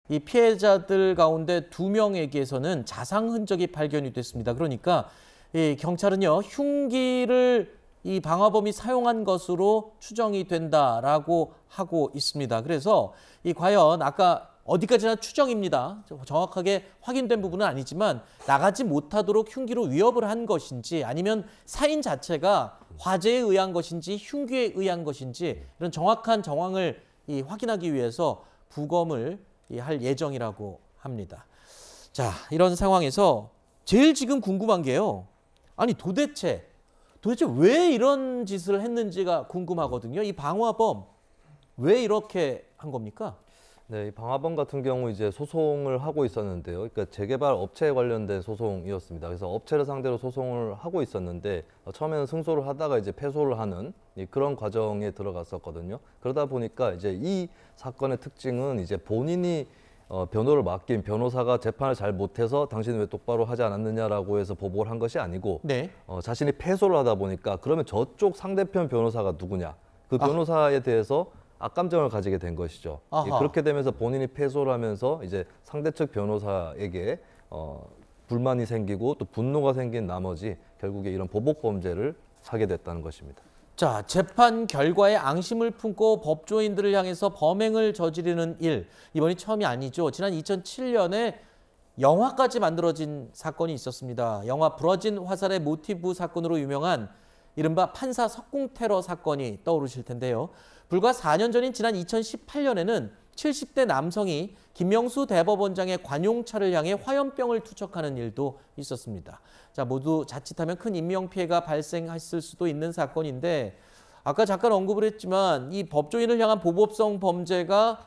이 피해자들 가운데 2명에게서는 자상 흔적이 발견이 됐습니다. 그러니까 이 경찰은요, 흉기를 이 방화범이 사용한 것으로 추정이 된다라고 하고 있습니다. 그래서 이 과연 아까 어디까지나 추정입니다. 정확하게 확인된 부분은 아니지만 나가지 못하도록 흉기로 위협을 한 것인지 아니면 사인 자체가 화재에 의한 것인지 흉기에 의한 것인지 이런 정확한 정황을 확인하기 위해서 부검을 할 예정이라고 합니다. 자, 이런 상황에서 제일 지금 궁금한 게요. 아니 도대체 왜 이런 짓을 했는지가 궁금하거든요. 이 방화범 왜 이렇게 한 겁니까? 네, 이 방화범 같은 경우 이제 소송을 하고 있었는데요. 그러니까 재개발 업체에 관련된 소송이었습니다. 그래서 업체를 상대로 소송을 하고 있었는데 처음에는 승소를 하다가 이제 패소를 하는 그런 과정에 들어갔었거든요. 그러다 보니까 이제 이 사건의 특징은 이제 본인이 변호를 맡긴 변호사가 재판을 잘 못해서 당신은 왜 똑바로 하지 않았느냐라고 해서 보복을 한 것이 아니고 네. 자신이 패소를 하다 보니까 그러면 저쪽 상대편 변호사가 누구냐 그 변호사에 대해서 악감정을 가지게 된 것이죠. 그렇게 되면서 본인이 패소를 하면서 이제 상대 측 변호사에게 불만이 생기고 또 분노가 생긴 나머지 결국에 이런 보복 범죄를 하게 됐다는 것입니다. 자, 재판 결과에 앙심을 품고 법조인들을 향해서 범행을 저지르는 일, 이번이 처음이 아니죠. 지난 2007년에 영화까지 만들어진 사건이 있었습니다. 영화 부러진 화살의 모티브 사건으로 유명한 이른바 판사 석궁 테러 사건이 떠오르실 텐데요. 불과 4년 전인 지난 2018년에는 70대 남성이 김명수 대법원장의 관용차를 향해 화염병을 투척하는 일도 있었습니다. 자, 모두 자칫하면 큰 인명피해가 발생했을 수도 있는 사건인데 아까 잠깐 언급을 했지만 이 법조인을 향한 보복성 범죄가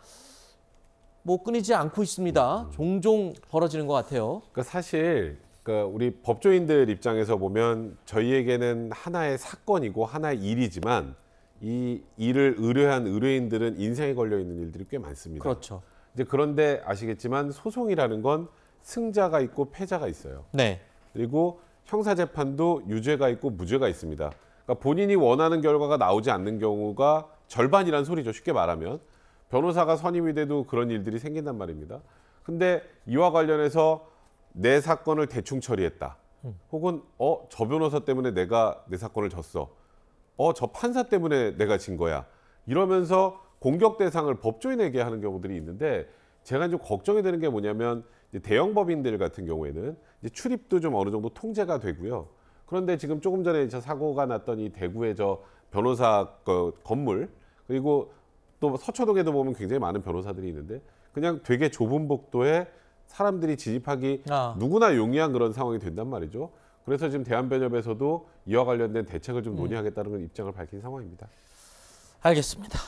끊이지 않고 있습니다. 종종 벌어지는 것 같아요. 그러니까 사실 우리 법조인들 입장에서 보면 저희에게는 하나의 사건이고 하나의 일이지만 이 일을 의뢰한 의뢰인들은 인생에 걸려 있는 일들이 꽤 많습니다. 그렇죠. 이제 그런데 아시겠지만 소송이라는 건 승자가 있고 패자가 있어요. 네. 그리고 형사재판도 유죄가 있고 무죄가 있습니다. 그러니까 본인이 원하는 결과가 나오지 않는 경우가 절반이란 소리죠. 쉽게 말하면. 변호사가 선임이 돼도 그런 일들이 생긴단 말입니다. 근데 이와 관련해서 내 사건을 대충 처리했다. 혹은 저 변호사 때문에 내가 내 사건을 졌어. 저 판사 때문에 내가 진 거야. 이러면서 공격 대상을 법조인에게 하는 경우들이 있는데 제가 좀 걱정이 되는 게 뭐냐면 이제 대형 법인들 같은 경우에는 이제 출입도 좀 어느 정도 통제가 되고요. 그런데 지금 조금 전에 저 사고가 났던 이 대구의 저 변호사 건물 그리고 또 서초동에도 보면 굉장히 많은 변호사들이 있는데 그냥 되게 좁은 복도에 사람들이 진입하기 누구나 용이한 그런 상황이 된단 말이죠. 그래서 지금 대한변협에서도 이와 관련된 대책을 좀 논의하겠다는 입장을 밝힌 상황입니다. 알겠습니다.